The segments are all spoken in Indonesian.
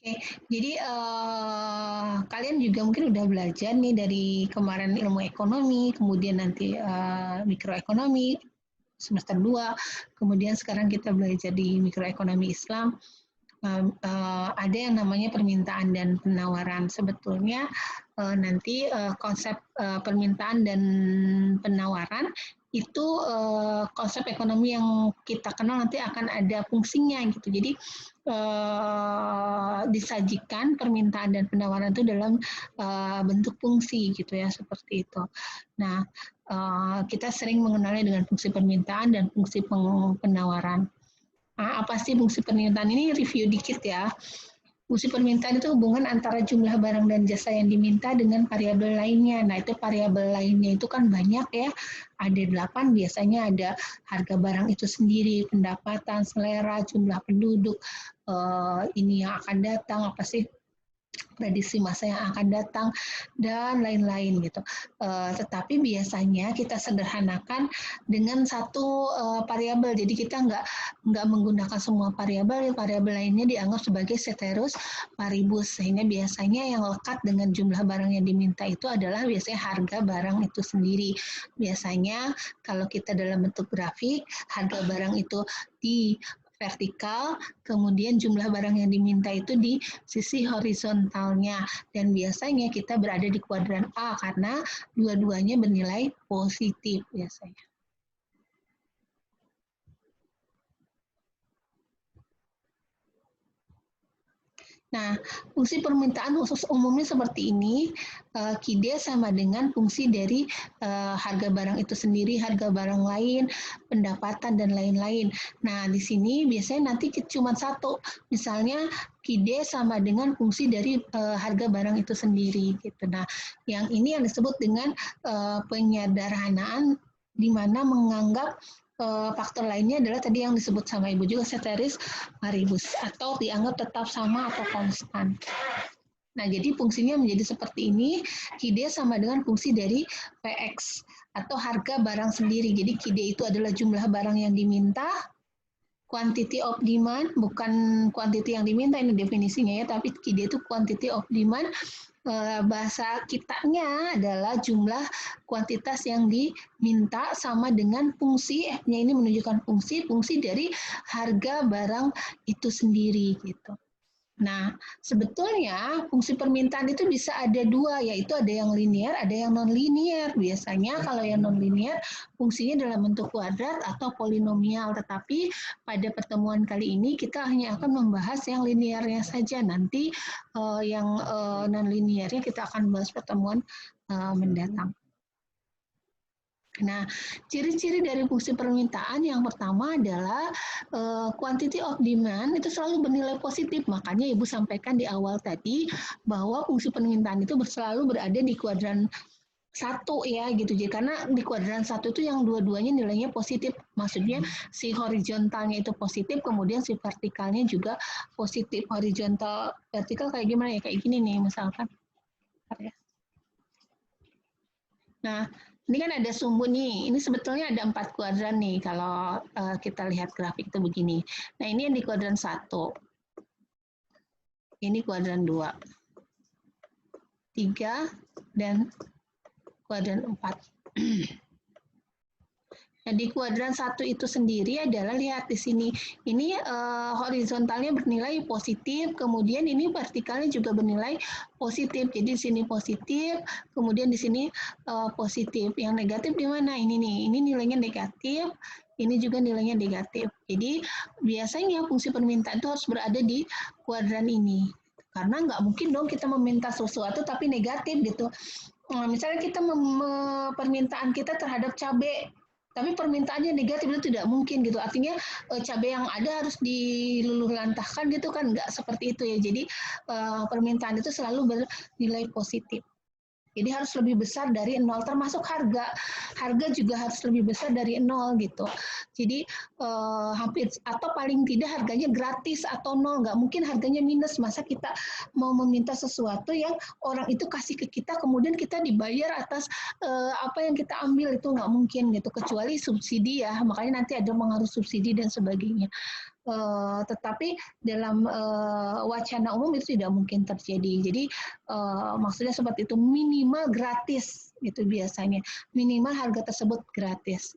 Oke, jadi kalian juga mungkin udah belajar nih dari kemarin ilmu ekonomi, kemudian nanti mikroekonomi semester 2, kemudian sekarang kita belajar di mikroekonomi Islam. Ada yang namanya permintaan dan penawaran. Sebetulnya nanti konsep permintaan dan penawaran itu konsep ekonomi yang kita kenal nanti akan ada fungsinya gitu. Jadi disajikan permintaan dan penawaran itu dalam bentuk fungsi gitu ya, seperti itu. Nah, kita sering mengenalnya dengan fungsi permintaan dan fungsi penawaran. Nah, apa sih fungsi permintaan ini? Review dikit ya. Fungsi permintaan itu hubungan antara jumlah barang dan jasa yang diminta dengan variabel lainnya. Nah, itu variabel lainnya itu kan banyak ya. Ada 8, biasanya ada harga barang itu sendiri, pendapatan, selera, jumlah penduduk, ini yang akan datang, apa sih prediksi masa yang akan datang dan lain-lain gitu. Tetapi biasanya kita sederhanakan dengan satu variabel. Jadi kita nggak menggunakan semua variabel. Variabel lainnya dianggap sebagai ceteris paribus. Sehingga biasanya yang lekat dengan jumlah barang yang diminta itu adalah biasanya harga barang itu sendiri. Biasanya kalau kita dalam bentuk grafik, harga barang itu di vertikal, kemudian jumlah barang yang diminta itu di sisi horizontalnya. Dan biasanya kita berada di kuadran A karena dua-duanya bernilai positif biasanya. Nah, fungsi permintaan khusus umumnya seperti ini, KIDE sama dengan fungsi dari harga barang itu sendiri, harga barang lain, pendapatan, dan lain-lain. Nah, di sini biasanya nanti cuma satu, misalnya KIDE sama dengan fungsi dari harga barang itu sendiri. Gitu. Nah, yang ini yang disebut dengan penyederhanaan, di mana menganggap faktor lainnya adalah tadi yang disebut sama Ibu juga ceteris paribus atau dianggap tetap sama atau konstan. Nah, jadi fungsinya menjadi seperti ini. KIDE sama dengan fungsi dari PX atau harga barang sendiri. Jadi KIDE itu adalah jumlah barang yang diminta, quantity of demand, bukan quantity yang diminta ini definisinya ya, tapi KIDE itu quantity of demand. Bahasa kitanya adalah jumlah kuantitas yang diminta sama dengan fungsi, F-nya ini menunjukkan fungsi dari harga barang itu sendiri gitu. Nah, sebetulnya fungsi permintaan itu bisa ada dua, yaitu ada yang linear, ada yang non-linear. Biasanya kalau yang non-linear fungsinya dalam bentuk kuadrat atau polinomial, tetapi pada pertemuan kali ini kita hanya akan membahas yang linearnya saja. Nanti yang non-linearnya kita akan bahas pertemuan mendatang. Nah, ciri-ciri dari fungsi permintaan yang pertama adalah quantity of demand itu selalu bernilai positif. Makanya Ibu sampaikan di awal tadi bahwa fungsi permintaan itu selalu berada di kuadran 1 ya gitu. Jadi karena di kuadran 1 itu yang dua-duanya nilainya positif. Maksudnya si horizontalnya itu positif, kemudian si vertikalnya juga positif. Horizontal vertikal kayak gimana ya? Kayak gini nih misalkan. Nah, ini kan ada sumbu nih. Ini sebetulnya ada 4 kuadran nih kalau kita lihat grafik itu begini. Nah, ini yang di kuadran 1. Ini kuadran 2. 3 dan kuadran 4. Nah, di kuadran 1 itu sendiri adalah lihat di sini. Ini horizontalnya bernilai positif, kemudian ini vertikalnya juga bernilai positif. Jadi di sini positif, kemudian di sini positif. Yang negatif di mana? Ini nih. Ini nilainya negatif, ini juga nilainya negatif. Jadi biasanya fungsi permintaan itu harus berada di kuadran ini. Karena nggak mungkin dong kita meminta sesuatu tapi negatif gitu. Misalnya kita permintaan kita terhadap cabai, tapi permintaannya negatif itu tidak mungkin gitu. Artinya cabai yang ada harus diluluh lantahkan gitu kan, nggak seperti itu ya. Jadi permintaan itu selalu bernilai positif. Jadi harus lebih besar dari 0, termasuk harga. Harga juga harus lebih besar dari 0 gitu. Jadi hampir atau paling tidak harganya gratis atau 0, nggak mungkin harganya minus. Masa kita mau meminta sesuatu yang orang itu kasih ke kita, kemudian kita dibayar atas apa yang kita ambil, itu nggak mungkin gitu. Kecuali subsidi ya, makanya nanti ada pengaruh subsidi dan sebagainya. tetapi dalam wacana umum itu tidak mungkin terjadi. Jadi maksudnya seperti itu, minimal gratis itu biasanya, minimal harga tersebut gratis.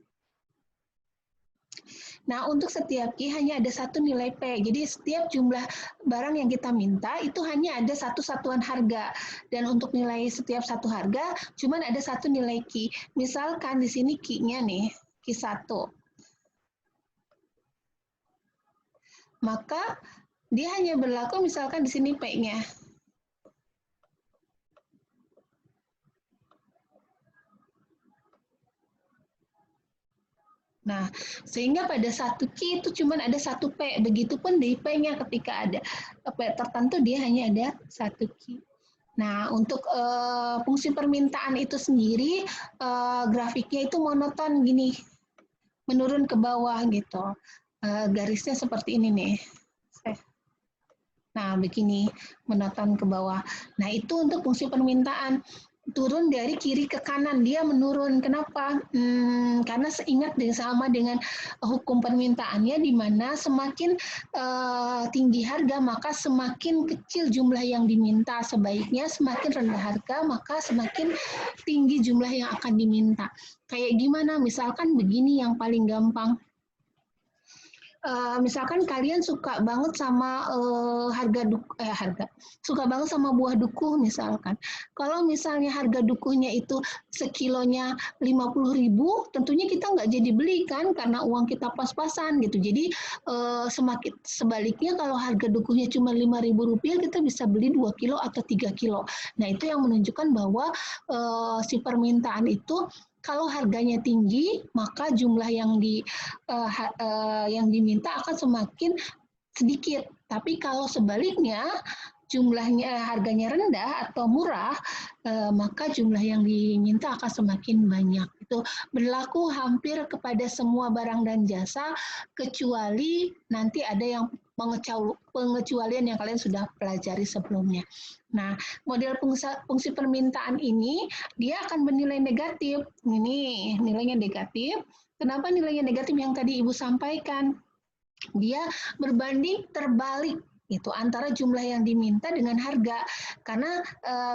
Nah, untuk setiap Q hanya ada satu nilai P. Jadi setiap jumlah barang yang kita minta itu hanya ada satu satuan harga. Dan untuk nilai setiap satu harga cuma ada satu nilai Q. Misalkan di sini Q-nya nih, Q1. Maka dia hanya berlaku misalkan di sini P-nya. Nah, sehingga pada satu Q itu cuma ada satu P. Begitupun di P-nya ketika ada P tertentu dia hanya ada satu Q. Nah, untuk fungsi permintaan itu sendiri, grafiknya itu monoton gini, menurun ke bawah gitu. Garisnya seperti ini nih. Nah, begini, monoton ke bawah. Nah, itu untuk fungsi permintaan. Turun dari kiri ke kanan, dia menurun. Kenapa? Karena seingat sama dengan hukum permintaannya, di mana semakin tinggi harga, maka semakin kecil jumlah yang diminta. Sebaiknya semakin rendah harga, maka semakin tinggi jumlah yang akan diminta. Kayak gimana? Misalkan begini yang paling gampang. Misalkan kalian suka banget sama suka banget sama buah dukuh misalkan. Kalau misalnya harga dukuhnya itu sekilonya 50.000, tentunya kita nggak jadi beli kan karena uang kita pas-pasan gitu. Jadi semakin sebaliknya kalau harga dukuhnya cuma 5.000 rupiah, kita bisa beli 2 kilo atau 3 kilo. Nah, itu yang menunjukkan bahwa si permintaan itu kalau harganya tinggi, maka jumlah yang diminta akan semakin sedikit. Tapi kalau sebaliknya, jumlahnya harganya rendah atau murah, maka jumlah yang diminta akan semakin banyak. Itu berlaku hampir kepada semua barang dan jasa, kecuali nanti ada yang pengecualian yang kalian sudah pelajari sebelumnya. Nah, model fungsi permintaan ini dia akan bernilai negatif. Ini nilainya negatif. Kenapa nilainya negatif yang tadi Ibu sampaikan? Dia berbanding terbalik itu antara jumlah yang diminta dengan harga, karena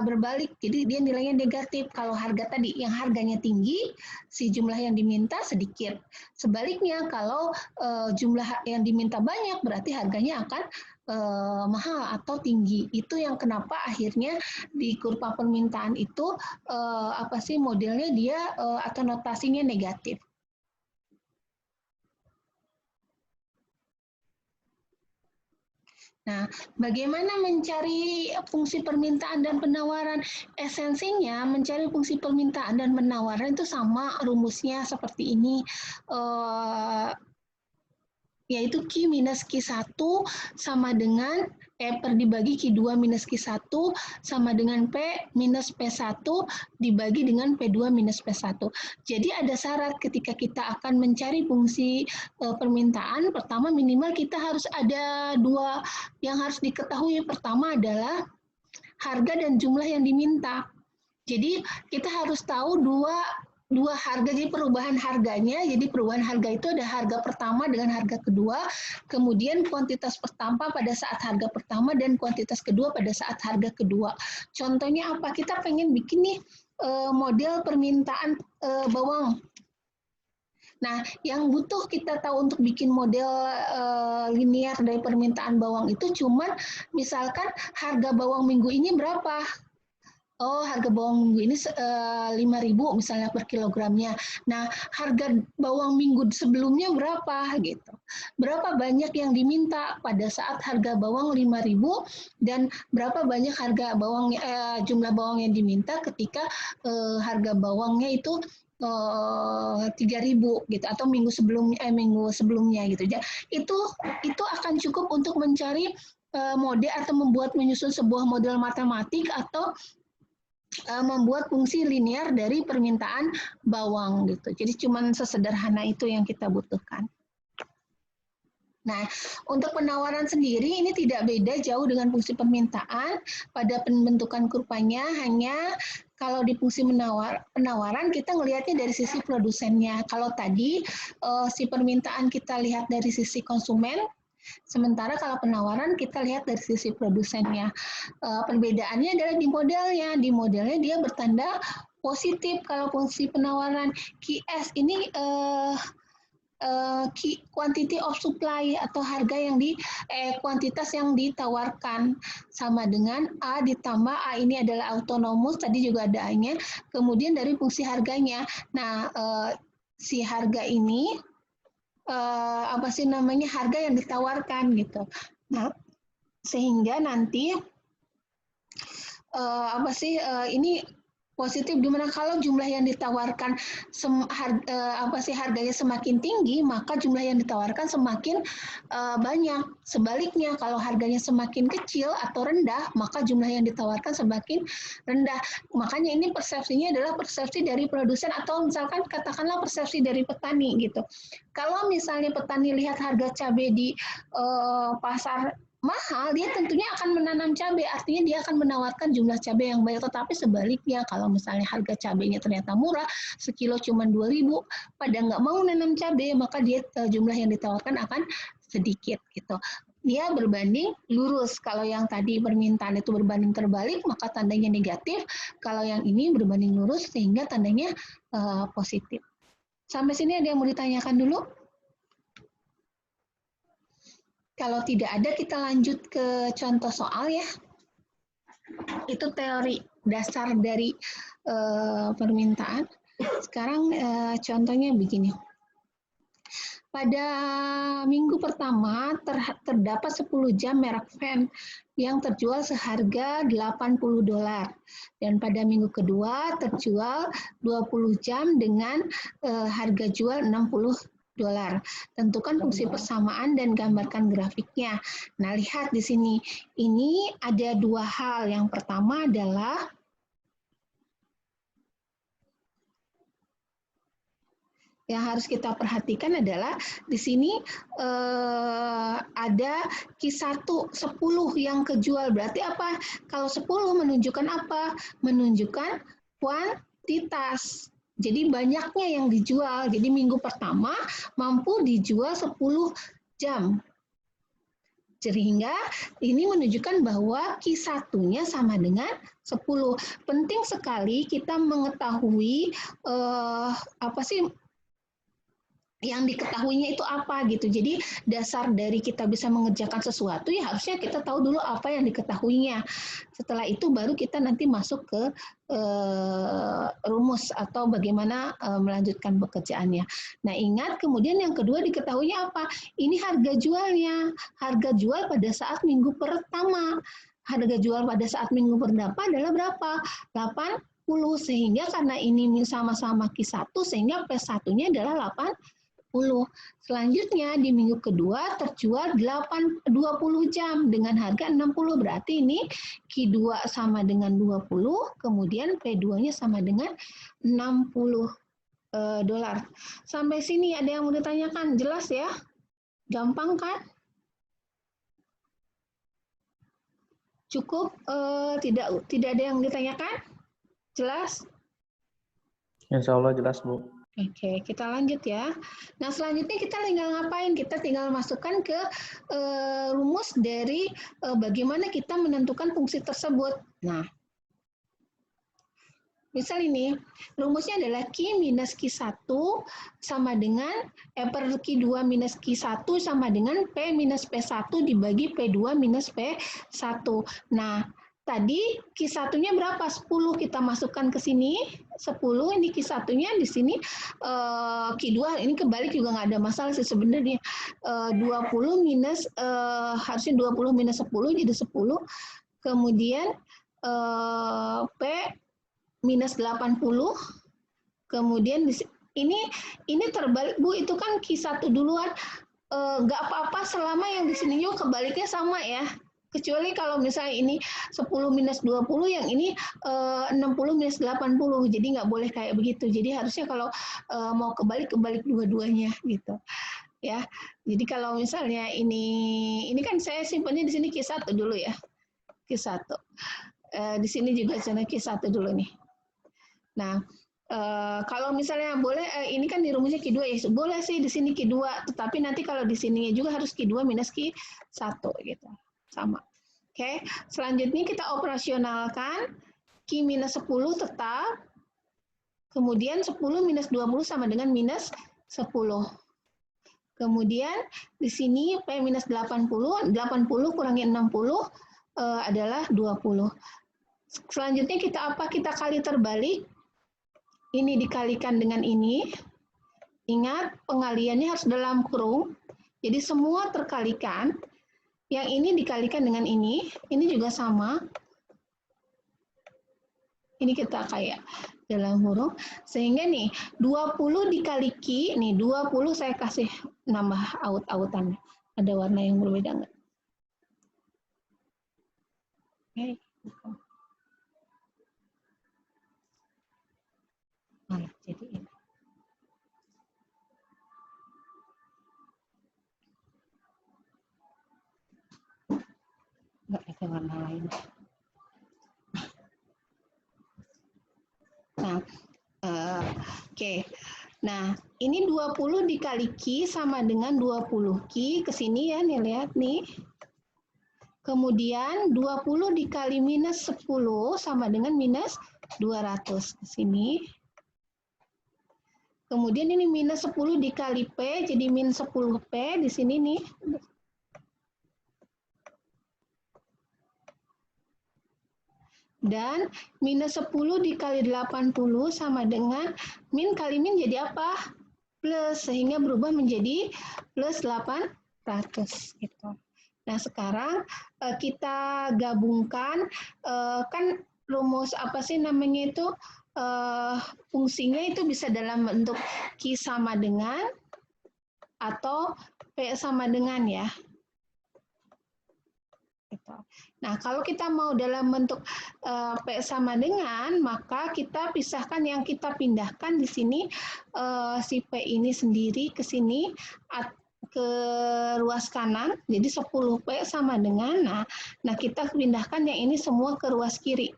berbalik, jadi dia nilainya negatif. Kalau harga tadi yang harganya tinggi, si jumlah yang diminta sedikit. Sebaliknya kalau jumlah yang diminta banyak, berarti harganya akan mahal atau tinggi. Itu yang kenapa akhirnya di kurva permintaan itu modelnya dia atau notasinya negatif. Nah, bagaimana mencari fungsi permintaan dan penawaran? Esensinya mencari fungsi permintaan dan penawaran itu sama rumusnya seperti ini, yaitu Q minus Q1 sama dengan per dibagi Q2 minus Q1 sama dengan P minus P1 dibagi dengan P2 minus P1. Jadi ada syarat ketika kita akan mencari fungsi permintaan, pertama minimal kita harus ada dua yang harus diketahui. Pertama adalah harga dan jumlah yang diminta. Jadi kita harus tahu dua harga, jadi perubahan harganya. Jadi perubahan harga itu ada harga pertama dengan harga kedua, kemudian kuantitas pertama pada saat harga pertama dan kuantitas kedua pada saat harga kedua. Contohnya apa? Kita pengen bikin nih model permintaan bawang. Nah, yang butuh kita tahu untuk bikin model linear dari permintaan bawang itu cuman misalkan harga bawang minggu ini berapa? Oh, harga bawang minggu ini 5.000 misalnya per kilogramnya. Nah, harga bawang minggu sebelumnya berapa gitu. Berapa banyak yang diminta pada saat harga bawang 5.000 dan berapa banyak harga bawang jumlah bawang yang diminta ketika harga bawangnya itu 3.000 gitu atau minggu sebelumnya gitu. Itu akan cukup untuk mencari model atau menyusun sebuah model matematik atau membuat fungsi linear dari permintaan bawang gitu. Jadi cuma sesederhana itu yang kita butuhkan. Nah, untuk penawaran sendiri ini tidak beda jauh dengan fungsi permintaan. Pada pembentukan kurvanya hanya kalau di fungsi penawaran kita ngelihatnya dari sisi produsennya. Kalau tadi si permintaan kita lihat dari sisi konsumen, Sementara kalau penawaran kita lihat dari sisi produsennya. Perbedaannya adalah di modelnya. Di modelnya dia bertanda positif kalau fungsi penawaran. QS ini quantity of supply atau harga yang kuantitas yang ditawarkan, sama dengan A ditambah A ini adalah autonomous, tadi juga ada A-nya, kemudian dari fungsi harganya. Nah, si harga ini harga yang ditawarkan gitu. Nah, sehingga nanti ini positif, dimana kalau jumlah yang ditawarkan harganya semakin tinggi, maka jumlah yang ditawarkan semakin banyak. Sebaliknya, kalau harganya semakin kecil atau rendah, maka jumlah yang ditawarkan semakin rendah. Makanya ini persepsinya adalah persepsi dari produsen, atau misalkan katakanlah persepsi dari petani gitu. Kalau misalnya petani lihat harga cabai di pasar mahal, dia tentunya akan menanam cabai, artinya dia akan menawarkan jumlah cabai yang banyak. Tetapi sebaliknya, kalau misalnya harga cabainya ternyata murah, sekilo cuma 2.000, pada nggak mau nanam cabai, maka dia jumlah yang ditawarkan akan sedikit gitu. Dia berbanding lurus. Kalau yang tadi permintaan itu berbanding terbalik, maka tandanya negatif. Kalau yang ini berbanding lurus, sehingga tandanya positif. Sampai sini ada yang mau ditanyakan dulu? Kalau tidak ada, kita lanjut ke contoh soal ya. Itu teori dasar dari permintaan. Sekarang contohnya begini. Pada minggu pertama terdapat 10 jam merek fan yang terjual seharga $80. Dan pada minggu kedua terjual 20 jam dengan harga jual $60. Tentukan fungsi persamaan dan gambarkan grafiknya. Nah, lihat di sini. Ini ada dua hal. Yang pertama adalah yang harus kita perhatikan adalah di sini ada Q1 10 yang kejual. Berarti apa? Kalau 10 menunjukkan apa? Menunjukkan kuantitas. Jadi banyaknya yang dijual. Jadi minggu pertama mampu dijual 10 jam. Sehingga ini menunjukkan bahwa Q1-nya sama dengan 10. Penting sekali kita mengetahui yang diketahuinya itu apa gitu. Jadi dasar dari kita bisa mengerjakan sesuatu ya harusnya kita tahu dulu apa yang diketahuinya. Setelah itu baru kita nanti masuk ke rumus atau bagaimana melanjutkan pekerjaannya. Nah, ingat kemudian yang kedua diketahuinya apa? Ini harga jualnya. Harga jual pada saat minggu pertama. Harga jual pada saat minggu pertama adalah berapa? 80, sehingga karena ini sama-sama Q1 sehingga P1-nya adalah 80. Selanjutnya di minggu kedua terjual 20 jam dengan harga 60. Berarti ini Q2 sama dengan 20, kemudian P2-nya sama dengan $60. Sampai sini ada yang mau ditanyakan? Jelas ya? Gampang kan? Cukup? Tidak ada yang ditanyakan? Jelas? Insya Allah jelas, Bu. Oke, kita lanjut ya. Nah, selanjutnya kita tinggal ngapain? Kita tinggal masukkan ke rumus dari bagaimana kita menentukan fungsi tersebut. Nah, misal ini, rumusnya adalah Q minus Q1 sama dengan, per Q2 minus Q1 sama dengan P minus P1 dibagi P2 minus P1. Nah, tadi Q1-nya berapa? 10 kita masukkan ke sini. 10 ini Q1-nya di sini. Q2 ini kebalik juga nggak ada masalah sih sebenarnya. 20 minus harusnya 20 minus 10 jadi 10. Kemudian P minus 80. Kemudian ini terbalik, Bu, itu kan Q1 duluan. Nggak apa-apa selama yang di sini juga kebaliknya sama ya. Kecuali kalau misalnya ini 10 minus 20, yang ini 60 minus 80. Jadi nggak boleh kayak begitu. Jadi harusnya kalau mau kebalik dua-duanya gitu. Ya. Jadi kalau misalnya ini kan saya simpannya di sini Q1 dulu ya. Q1. Di sini juga Q1 dulu nih. Nah, Kalau misalnya boleh, ini kan di rumusnya Q2 ya, boleh sih di sini Q2, tetapi nanti kalau di sini juga harus Q2 minus Q1 gitu. Sama. Oke, selanjutnya kita operasionalkan Q minus 10 tetap, kemudian 10 minus 20 sama dengan minus 10. Kemudian di sini P minus 80, 80 kurangi 60 adalah 20. Selanjutnya kita apa? Kita kali terbalik. Ini dikalikan dengan ini. Ingat, pengaliannya harus dalam kurung. Jadi semua terkalikan. Yang ini dikalikan dengan ini juga sama. Ini kita kayak dalam huruf. Sehingga nih, 20 dikali Q, nih 20 saya kasih nambah out-outan. Ada warna yang berbeda nggak? Oke. Malah jadi ini. Nggak ada warna lain. Nah, oke. Nah, ini 20 dikali Q sama dengan 20 Q. Ke sini ya, nih lihat nih. Kemudian 20 dikali minus 10 sama dengan minus 200. Ke sini. Kemudian ini minus 10 dikali P, jadi min 10P di sini nih. Dan minus 10 dikali 80 sama dengan min kali min jadi apa? Plus, sehingga berubah menjadi plus 800. Gitu. Nah, sekarang kita gabungkan, kan rumus apa sih namanya itu, fungsinya itu bisa dalam bentuk Q sama dengan atau P sama dengan ya. Gitu. Nah, kalau kita mau dalam bentuk P sama dengan, maka kita pisahkan, yang kita pindahkan di sini si P ini sendiri ke sini, ke ruas kanan, jadi 10P sama dengan, nah kita pindahkan yang ini semua ke ruas kiri.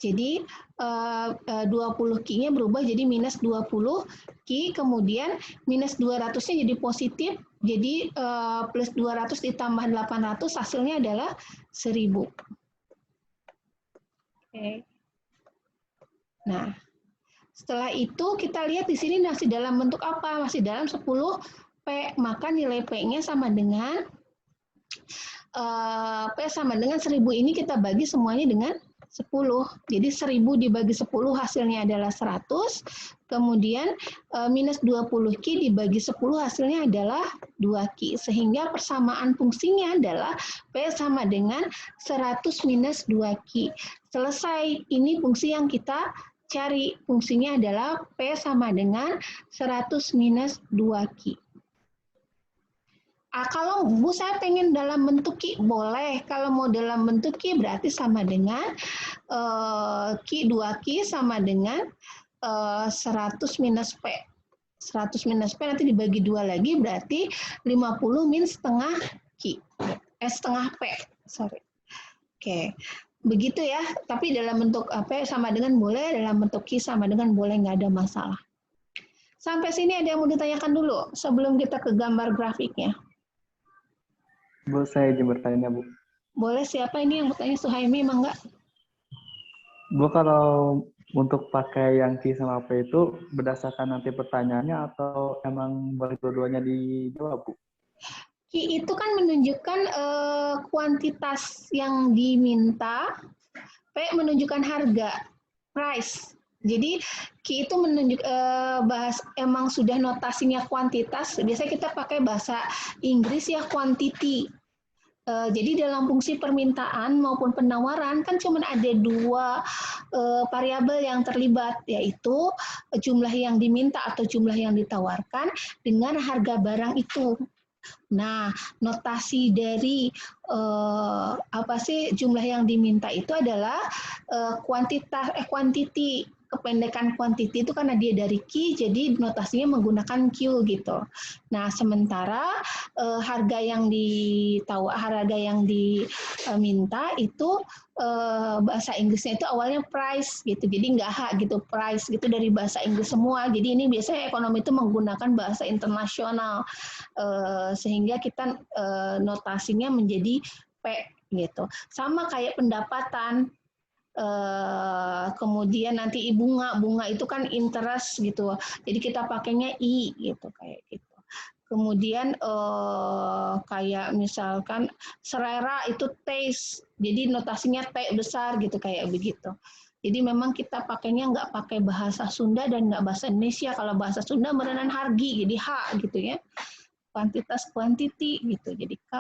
Jadi 20 Q-nya berubah jadi minus 20 Q, kemudian minus 200-nya jadi positif, jadi plus 200 ditambah 800, hasilnya adalah 1000. Oke. Nah, setelah itu kita lihat di sini masih dalam bentuk apa? Masih dalam 10P, maka nilai P-nya sama dengan, P sama dengan 1000 ini kita bagi semuanya dengan 10. Jadi 1000 dibagi 10 hasilnya adalah 100. Kemudian minus 20 Q dibagi 10 hasilnya adalah 2 Q. Sehingga persamaan fungsinya adalah P sama dengan 100 minus 2 Q. Selesai, ini fungsi yang kita cari. Fungsinya adalah P sama dengan 100 minus 2 Q. Kalau Bu saya pengen dalam bentuk Q, boleh. Kalau mau dalam bentuk Q berarti sama dengan Q 2Q sama dengan 100 minus P. 100 minus P nanti dibagi 2 lagi berarti 50 min setengah Q. Setengah P. Sorry. Oke. Begitu ya. Tapi dalam bentuk P sama dengan boleh, dalam bentuk Q sama dengan boleh, nggak ada masalah. Sampai sini ada yang mau ditanyakan dulu sebelum kita ke gambar grafiknya. Bu, saya izin bertanya, Bu. Boleh, siapa ini yang bertanya? Suhaimi, emang enggak? Bu, kalau untuk pakai yang Q sama P itu berdasarkan nanti pertanyaannya atau emang boleh dua-duanya dijawab, Bu? Q itu kan menunjukkan kuantitas yang diminta, P menunjukkan harga, price. Jadi Q itu menunjuk emang sudah notasinya kuantitas. Biasanya kita pakai bahasa Inggris ya, quantity. Jadi dalam fungsi permintaan maupun penawaran kan cuma ada 2 variabel yang terlibat, yaitu jumlah yang diminta atau jumlah yang ditawarkan dengan harga barang itu. Nah, notasi dari apa sih jumlah yang diminta itu adalah quantity. kependekan quantity itu karena dia dari Q, jadi notasinya menggunakan Q gitu. Nah, sementara harga yang diminta itu bahasa Inggrisnya itu awalnya price gitu, jadi nggak H gitu, price gitu dari bahasa Inggris semua. Jadi ini biasanya ekonomi itu menggunakan bahasa internasional, sehingga kita notasinya menjadi P gitu. Sama kayak pendapatan. Kemudian nanti bunga itu kan interest gitu, jadi kita pakainya I gitu kayak gitu. Kemudian kayak misalkan selera itu taste, jadi notasinya T besar gitu kayak begitu. Jadi memang kita pakainya nggak pakai bahasa Sunda dan nggak bahasa Indonesia. Kalau bahasa Sunda merenan hargi, jadi H gitu ya. Kuantitas quantity gitu, jadi K.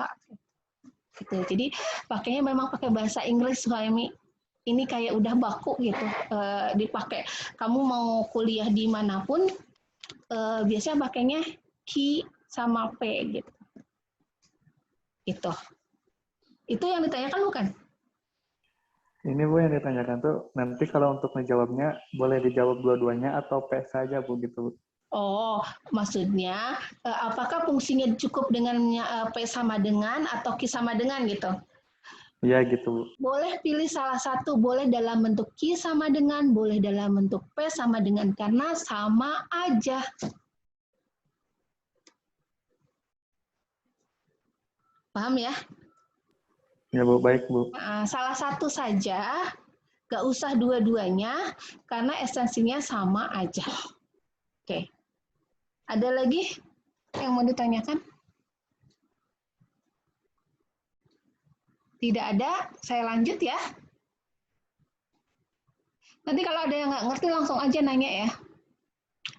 Gitu. Jadi pakainya memang pakai bahasa Inggris, Suhaimi. Ini kayak udah baku gitu, dipakai. Kamu mau kuliah di manapun, biasanya pakainya Q sama P gitu. Itu yang ditanyakan bukan? Ini Bu yang ditanyakan tuh, nanti kalau untuk menjawabnya boleh dijawab dua-duanya atau P saja Bu gitu. Oh, maksudnya apakah fungsinya cukup dengan P sama dengan atau Q sama dengan gitu? Iya gitu Bu. Boleh pilih salah satu, boleh dalam bentuk Q sama dengan, boleh dalam bentuk P sama dengan, karena sama aja. Paham ya? Ya Bu, baik Bu. Salah satu saja, gak usah dua-duanya, karena esensinya sama aja. Oke. Ada lagi yang mau ditanyakan? Tidak ada, saya lanjut ya. Nanti kalau ada yang nggak ngerti langsung aja nanya ya.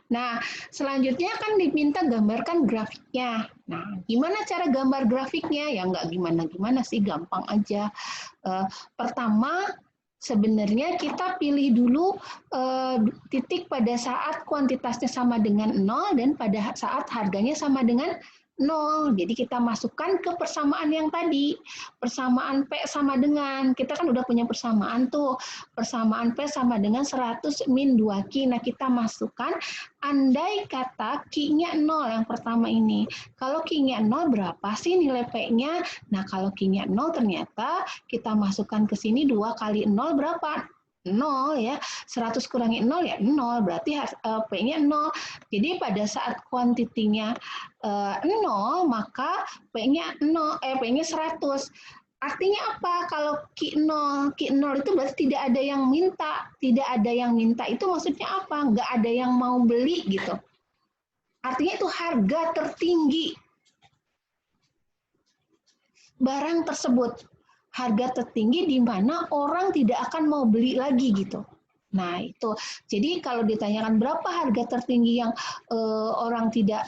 Nah, selanjutnya kan diminta gambarkan grafiknya. Nah, gimana cara gambar grafiknya? Ya nggak gimana-gimana sih, gampang aja. Pertama, sebenarnya kita pilih dulu titik pada saat kuantitasnya sama dengan 0 dan pada saat harganya sama dengan 0. Jadi kita masukkan ke persamaan yang tadi. Persamaan P sama dengan, kita kan udah punya persamaan tuh. Persamaan P sama dengan 100 min 2Q. Nah, kita masukkan andai kata Q-nya 0 yang pertama ini. Kalau Q-nya 0 berapa sih nilai P-nya? Nah, kalau Q-nya 0 ternyata kita masukkan ke sini 2 kali 0 berapa? 0 ya, 100 kurangi 0 ya 0, berarti P-nya 0. Jadi pada saat kuantitinya 0, maka P-nya 100. Artinya apa? Kalau Q0 itu berarti tidak ada yang minta. Tidak ada yang minta itu maksudnya apa? Nggak ada yang mau beli gitu. Artinya itu harga tertinggi barang tersebut. Harga tertinggi di mana orang tidak akan mau beli lagi gitu. Nah itu, jadi kalau ditanyakan berapa harga tertinggi yang orang tidak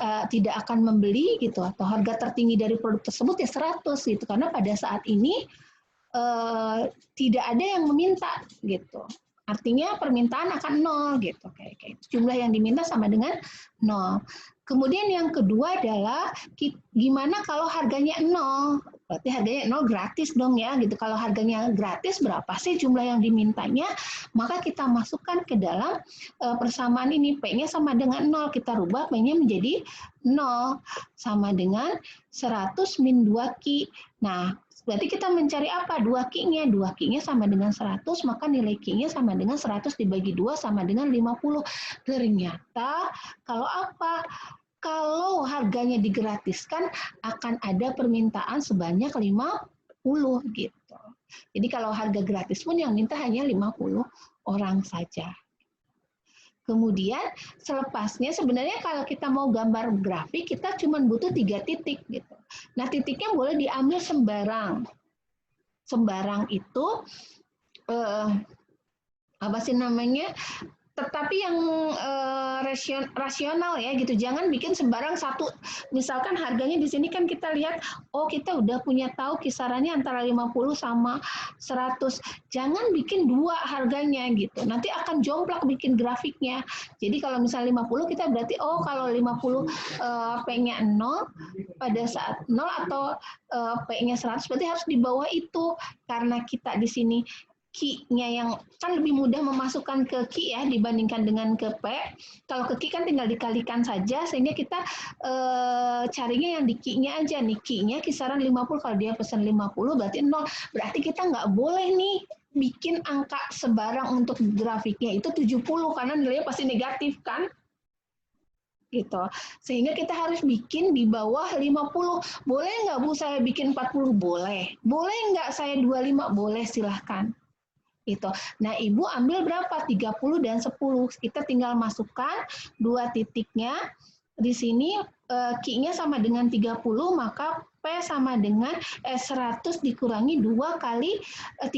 akan membeli gitu, atau harga tertinggi dari produk tersebut ya 100 gitu, karena pada saat ini tidak ada yang meminta gitu. Artinya permintaan akan 0 gitu, kayak jumlah yang diminta sama dengan 0. Kemudian yang kedua adalah gimana kalau harganya 0? Berarti harganya 0 gratis dong ya gitu. Kalau harganya gratis berapa sih jumlah yang dimintanya? Maka kita masukkan ke dalam persamaan ini. P-nya sama dengan 0. Kita rubah P-nya menjadi 0 sama dengan 100 min 2Q. Nah, berarti kita mencari apa? 2Q-nya. 2Q-nya sama dengan 100, maka nilai Q-nya sama dengan 100 dibagi 2 sama dengan 50. Ternyata kalau apa? Kalau harganya digratiskan akan ada permintaan sebanyak 50 gitu. Jadi kalau harga gratis pun yang minta hanya 50 orang saja. Kemudian selepasnya sebenarnya kalau kita mau gambar grafik kita cuma butuh 3 titik gitu. Nah, titiknya boleh diambil sembarang. Sembarang itu apa sih namanya? Tetapi yang rasional ya gitu, jangan bikin sembarang satu. Misalkan harganya di sini kan kita lihat, oh kita udah punya tahu kisarannya antara 50 sama 100. Jangan bikin dua harganya gitu, nanti akan jomplang bikin grafiknya. Jadi kalau misalnya 50 kita berarti, oh kalau 50 P-nya 0, pada saat 0 atau P-nya 100 berarti harus di bawah itu. Karena kita di sini Q-nya yang kan lebih mudah memasukkan ke Q ya dibandingkan dengan ke P. Kalau ke Q kan tinggal dikalikan saja, sehingga kita carinya yang di Q-nya aja nih. Q-nya kisaran 50, kalau dia pesan 50 berarti 0. Berarti kita nggak boleh nih bikin angka sebarang untuk grafiknya itu 70 karena nilainya pasti negatif kan? Gitu. Sehingga kita harus bikin di bawah 50. Boleh nggak Bu saya bikin 40? Boleh. Boleh nggak saya 25? Boleh, silahkan. Gitu. Nah, Ibu ambil berapa? 30 dan 10. Kita tinggal masukkan dua titiknya. Di sini Q-nya sama dengan 30, maka P sama dengan 100 dikurangi 2 kali 30.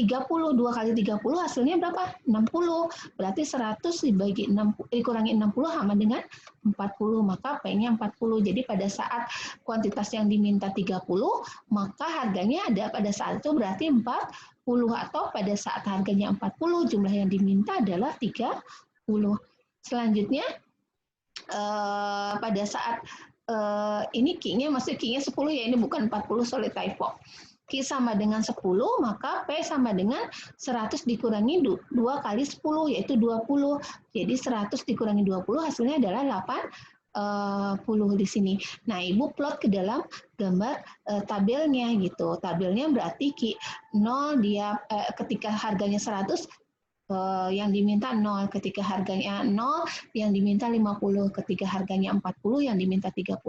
2 kali 30 hasilnya berapa? 60. Berarti 100 dibagi 60, dikurangi 60 sama dengan 40. Maka P-nya 40. Jadi pada saat kuantitas yang diminta 30, maka harganya ada pada saat itu berarti 40. Atau pada saat harganya 40, jumlah yang diminta adalah 30. Selanjutnya, pada saat ini Q-nya, maksudnya Q-nya 10 ya, ini bukan 40, sorry typo. Q sama dengan 10, maka P sama dengan 100 dikurangi 2 kali 10, yaitu 20. Jadi 100 dikurangi 20 hasilnya adalah 80 di sini. Nah, Ibu plot ke dalam gambar tabelnya gitu. Tabelnya berarti Q0 dia ketika harganya 100 yang diminta 0, ketika harganya 0 yang diminta 50, ketika harganya 40 yang diminta 30,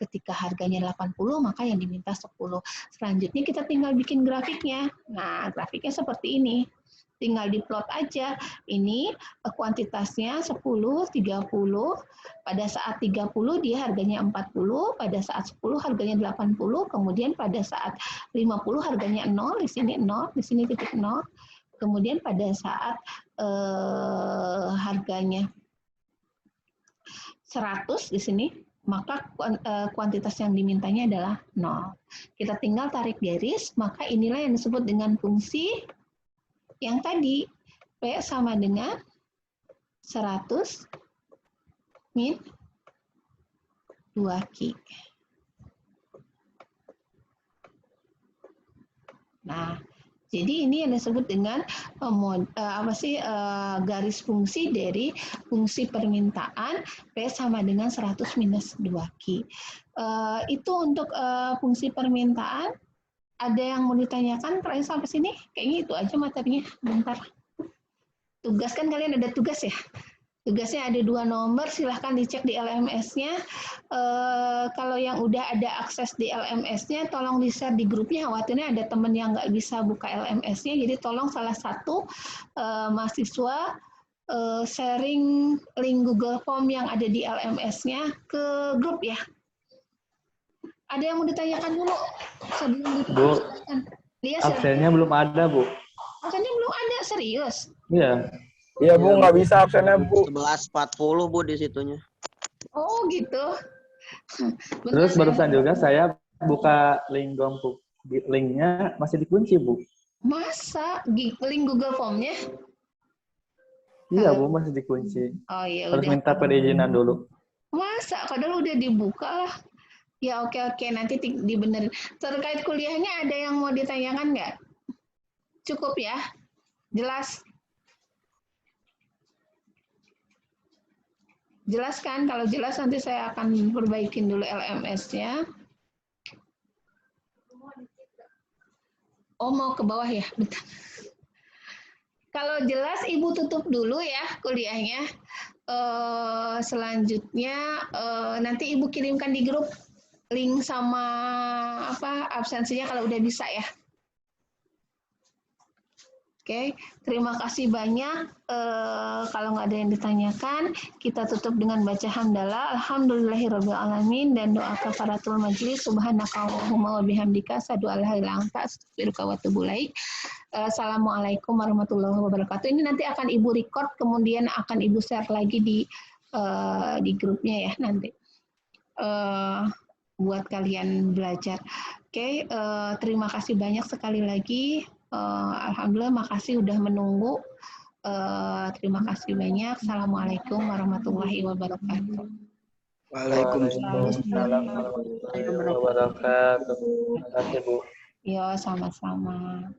ketika harganya 80 maka yang diminta 10. Selanjutnya kita tinggal bikin grafiknya. Nah, grafiknya seperti ini. Tinggal diplot aja. Ini kuantitasnya 10, 30. Pada saat 30 dia harganya 40, pada saat 10 harganya 80, kemudian pada saat 50 harganya 0, di sini 0, di sini titik 0. Kemudian pada saat harganya 100 di sini, maka kuantitas yang dimintanya adalah 0. Kita tinggal tarik garis, maka inilah yang disebut dengan fungsi yang tadi. P sama dengan 100 min 2Q. Nah, jadi ini yang disebut dengan garis fungsi dari fungsi permintaan P sama dengan 100 minus 2Q. Itu untuk fungsi permintaan. Ada yang mau ditanyakan terakhir sampai sini? Kayaknya itu aja materinya. Bentar. Tugas kan kalian ada tugas ya? Tugasnya ada 2 nomor, silahkan dicek di LMS-nya. Kalau yang udah ada akses di LMS-nya, tolong di-share di grupnya. Khawatirnya ada teman yang nggak bisa buka LMS-nya, jadi tolong salah satu mahasiswa sharing link Google Form yang ada di LMS-nya ke grup ya. Ada yang mau ditanyakan dulu sebelum ditanyakan? Bu, absennya belum ada, Bu. Absennya belum ada, serius? Iya. Iya, Bu, nggak bisa absennya, Bu. 11.40, Bu, di situnya. Oh, gitu. Terus barusan juga saya buka link linknya masih dikunci, Bu. Masa? Link Google Form-nya? Iya, Bu, masih dikunci. Oh, iya, harus udah. minta perizinan dulu. Masa? Padahal udah dibuka lah. Ya, oke, nanti dibenerin. Terkait kuliahnya ada yang mau ditanyakan nggak? Cukup ya? Jelas? Jelas kan? Kalau jelas nanti saya akan perbaikin dulu LMS-nya. Oh, mau ke bawah ya? Bentar. Kalau jelas, Ibu tutup dulu ya kuliahnya. Selanjutnya nanti Ibu kirimkan di grup link sama absensinya kalau udah bisa ya. Oke, terima kasih banyak. Kalau nggak ada yang ditanyakan, kita tutup dengan baca hamdalah. Alhamdulillahirrabbilalamin dan doa kafaratul majlis. Subhanakallahumma wa bihamdika asyhadu an la ilaha illa anta astaghfiruka wa atubu ilaik. Assalamualaikum warahmatullahi wabarakatuh. Ini nanti akan Ibu record, kemudian akan Ibu share lagi di grupnya ya nanti. Buat kalian belajar. Oke, terima kasih banyak sekali lagi. Alhamdulillah, makasih udah menunggu. Terima kasih banyak. Assalamualaikum warahmatullahi wabarakatuh. Waalaikumsalam warahmatullahi wabarakatuh. Terima kasih, Bu. Ya, sama-sama.